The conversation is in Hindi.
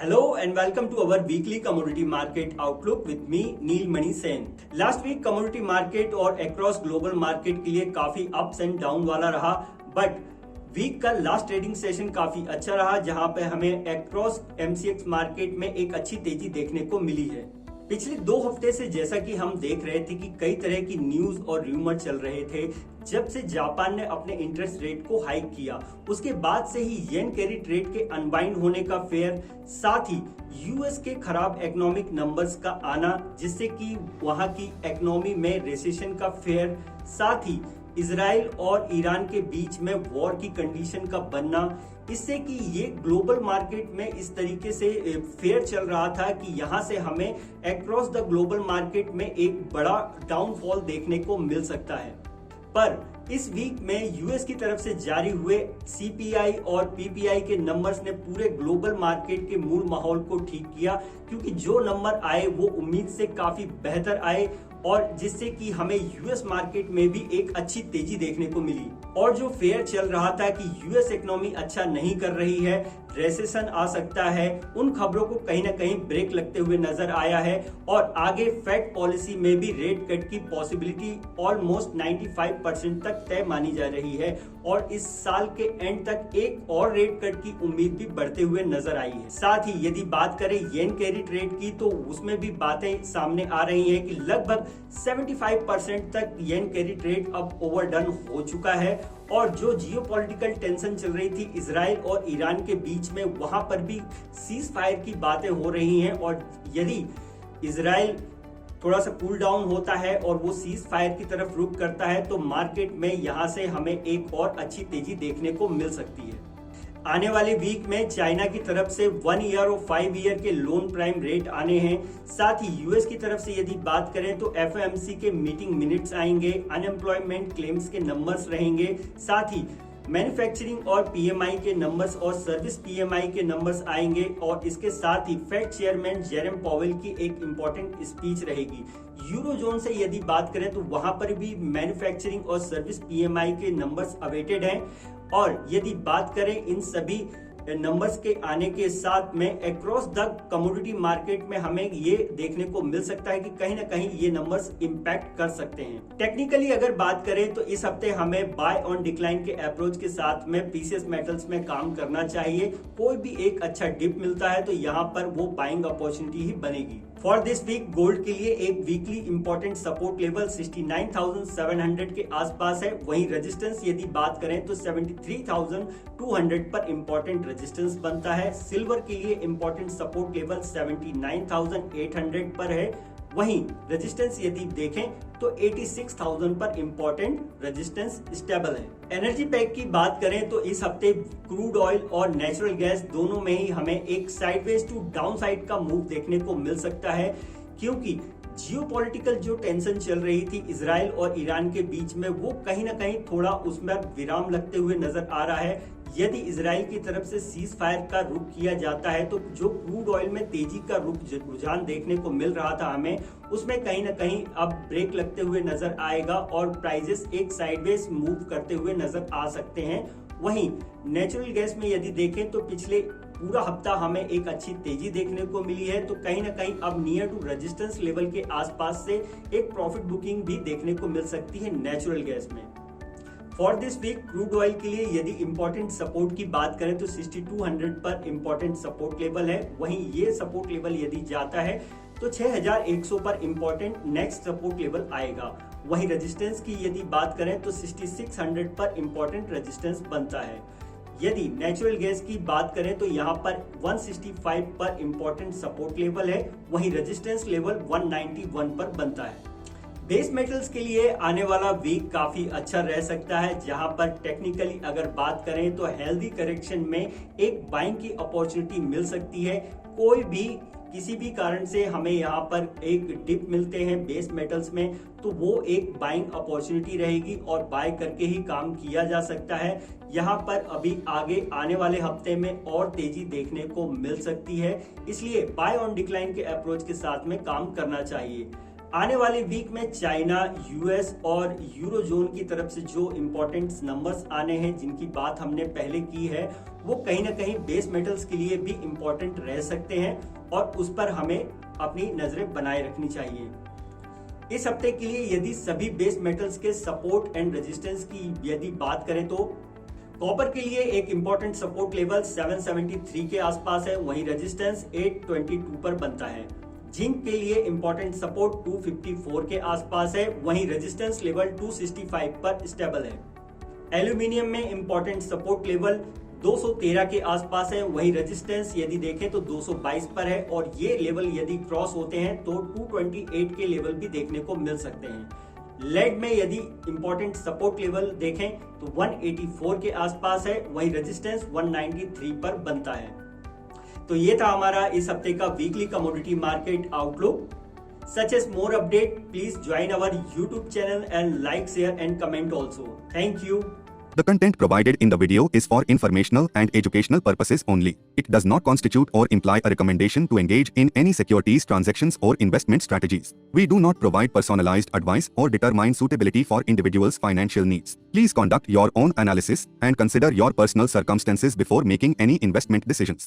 Hello and welcome to our weekly commodity market outlook with me Neel Mani Sen. Last week commodity market और अक्रॉस ग्लोबल मार्केट के लिए काफी अप्स एंड डाउन वाला रहा, बट वीक का लास्ट ट्रेडिंग सेशन काफी अच्छा रहा जहां पे हमें अक्रॉस एमसीएक्स मार्केट में एक अच्छी तेजी देखने को मिली है। पिछले 2 हफ्ते से जैसा कि हम देख रहे थे कि कई तरह की न्यूज और रूमर चल रहे थे। जब से जापान ने अपने इंटरेस्ट रेट को हाइक किया उसके बाद से ही येन कैरी ट्रेड के अनवाइंड होने का फेयर, साथ ही यूएस के खराब इकोनॉमिक नंबर्स का आना जिससे कि वहां की इकोनॉमी में रिसेशन का फेयर, साथ ही इजराइल और ईरान के बीच में वॉर की कंडीशन का बनना, इससे कि ये ग्लोबल मार्केट में इस तरीके से फेयर चल रहा था कि यहां से हमें अक्रॉस द ग्लोबल मार्केट में एक बड़ा डाउनफॉल देखने को मिल सकता है। पर इस वीक में यूएस की तरफ से जारी हुए सीपीआई और पीपीआई के नंबर्स ने पूरे ग्लोबल मार्केट के मूड माहौल को ठीक किया, क्योंकि जो नंबर आए वो उम्मीद से काफी बेहतर आए और जिससे कि हमें यूएस मार्केट में भी एक अच्छी तेजी देखने को मिली। और जो फेयर चल रहा था कि यूएस इकोनॉमी अच्छा नहीं कर रही है, रेसेशन आ सकता है, उन खबरों को कहीं ना कहीं ब्रेक लगते हुए नजर आया है और आगे फेड पॉलिसी में भी रेट कट की पॉसिबिलिटी ऑलमोस्ट 95% तक तय मानी जा रही है और इस साल के एंड तक एक और रेट कट की उम्मीद भी बढ़ते हुए नजर आई है। साथ ही यदि बात करें येन कैरी ट्रेड की तो उसमें भी बातें सामने आ रही हैं कि लगभग 75% तक येन कैरी ट्रेड अब ओवरडन हो चुका है और जो जियोपॉलिटिकल टेंशन चल रही थी इजराइल और ईरान के बीच में, वहां पर भी सीज फायर की बातें हो रही हैं और यदि इजराइल थोड़ा सा कूल डाउन होता है और वो सीज फायर की तरफ रुख करता है तो मार्केट में यहां से हमें एक और अच्छी तेजी देखने को मिल सकती है। आने वाले वीक में चाइना की तरफ से 1 ईयर और 5 ईयर के लोन प्राइम रेट आने हैं। साथ ही यूएस की तरफ से यदि बात करें तो एफओएमसी के मीटिंग मिनट्स आएंगे, अनएम्प्लॉयमेंट क्लेम्स के नंबर्स रहेंगे, साथ ही मैन्युफैक्चरिंग और पीएमआई के नंबर्स और सर्विस पीएमआई के नंबर्स आएंगे और इसके साथ ही फेड चेयरमैन जेरम पॉवेल की एक इंपॉर्टेंट स्पीच रहेगी। यूरोजोन से यदि बात करें तो वहां पर भी मैन्युफैक्चरिंग और सर्विस पीएमआई के नंबर्स अवेटेड हैं और यदि बात करें इन सभी नंबर्स के आने के साथ में अक्रॉस द कमोडिटी मार्केट में हमें ये देखने को मिल सकता है कि कहीं ना कहीं ये नंबर्स इंपैक्ट कर सकते हैं। टेक्निकली अगर बात करें तो इस हफ्ते हमें बाय ऑन डिक्लाइन के अप्रोच के साथ में प्रीशियस मेटल्स में काम करना चाहिए। कोई भी एक अच्छा डिप मिलता है तो यहाँ पर वो बाइंग अपॉर्चुनिटी ही बनेगी। फॉर दिस वीक गोल्ड के लिए एक वीकली इंपॉर्टेंट सपोर्ट लेवल 69,700 के आसपास है, वहीं रेजिस्टेंस यदि बात करें तो 73,200 पर इंपॉर्टेंट रेजिस्टेंस बनता है। सिल्वर के लिए इंपॉर्टेंट सपोर्ट लेवल 79,800 पर है, वहीं रेजिस्टेंस यदि देखें तो 86,000 पर इंपॉर्टेंट रेजिस्टेंस स्टेबल है। एनर्जी पैक की बात करें तो इस हफ्ते क्रूड ऑयल और नेचुरल गैस दोनों में ही हमें एक साइडवेज टू डाउन साइड का मूव देखने को मिल सकता है, क्योंकि जियोपॉलिटिकल जो टेंशन चल रही थी इजराइल और ईरान के बीच में वो कहीं ना कहीं थोड़ा उसमें विराम लगते हुए नजर आ रहा है। यदि इजराइल की तरफ से सीज फायर का रुख किया जाता है तो जो क्रूड ऑयल में तेजी का रुझान देखने को मिल रहा था हमें, उसमें कहीं ना कहीं अब ब्रेक लगते हुए नजर आएगा और प्राइजेस एक साइडवेज मूव करते हुए नजर आ सकते हैं। वहीं नेचुरल गैस में यदि देखें तो पिछले पूरा हफ्ता हमें एक अच्छी तेजी देखने को मिली है, तो कहीं ना कहीं अब नियर टू रेजिस्टेंस लेवल के आसपास से एक प्रॉफिट बुकिंग भी देखने को मिल सकती है नेचुरल गैस में। For this week crude oil के लिए यदि इंपॉर्टेंट सपोर्ट की बात करें तो 6200 पर इंपॉर्टेंट सपोर्ट लेवल है, वहीं ये सपोर्ट लेवल यदि जाता है तो 6100 पर इंपॉर्टेंट नेक्स्ट सपोर्ट लेवल आएगा। वहीं रेजिस्टेंस की यदि बात करें तो 6600 पर इंपॉर्टेंट रेजिस्टेंस बनता है। यदि नेचुरल गैस की बात करें तो यहाँ पर 165 पर इंपॉर्टेंट सपोर्ट लेवल है, वहीं रेजिस्टेंस लेवल 191 पर बनता है। बेस मेटल्स के लिए आने वाला वीक काफी अच्छा रह सकता है, जहां पर टेक्निकली अगर बात करें तो हेल्दी करेक्शन में एक बाइंग की अपॉर्चुनिटी मिल सकती है। कोई भी किसी भी कारण से हमें यहाँ पर एक डिप मिलते हैं बेस मेटल्स में तो वो एक बाइंग अपॉर्चुनिटी रहेगी और बाय करके ही काम किया जा सकता है। यहाँ पर अभी आगे आने वाले हफ्ते में और तेजी देखने को मिल सकती है, इसलिए बाय ऑन डिक्लाइन के अप्रोच के साथ में काम करना चाहिए। आने वाली वीक में चाइना, यूएस और यूरोजोन की तरफ से जो इंपॉर्टेंट नंबर्स आने हैं, जिनकी बात हमने पहले की है, वो कहीं ना कहीं बेस मेटल्स के लिए भी इंपॉर्टेंट रह सकते हैं और उस पर हमें अपनी नजरें बनाए रखनी चाहिए। इस हफ्ते के लिए यदि सभी बेस मेटल्स के सपोर्ट एंड रेजिस्टेंस की यदि बात करें तो कॉपर के लिए एक इंपॉर्टेंट सपोर्ट लेवल 773 के आसपास है, वहीं रेजिस्टेंस 822 पर बनता है। जिंक के लिए इंपॉर्टेंट सपोर्ट 254 के आसपास है, वहीं रेजिस्टेंस लेवल 265 पर स्टेबल है। एल्यूमिनियम में इंपॉर्टेंट सपोर्ट लेवल 213 के आसपास है, वहीं रेजिस्टेंस यदि देखें तो 222 पर है और ये लेवल यदि क्रॉस होते हैं तो 228 के लेवल भी देखने को मिल सकते हैं। लेड में यदि इंपॉर्टेंट सपोर्ट लेवल देखें तो 184 के आसपास है, वहीं रेजिस्टेंस 193 पर बनता है। तो ये था हमारा इस हफ्ते का weekly commodity market outlook. Such as more update, please join our YouTube channel and like, share and comment also. Thank you. The content provided in the video is for informational and educational purposes only. It does not constitute or imply a recommendation to engage in any securities transactions or investment strategies. We do not provide personalized advice or determine suitability for individuals' financial needs. Please conduct your own analysis and consider your personal circumstances before making any investment decisions.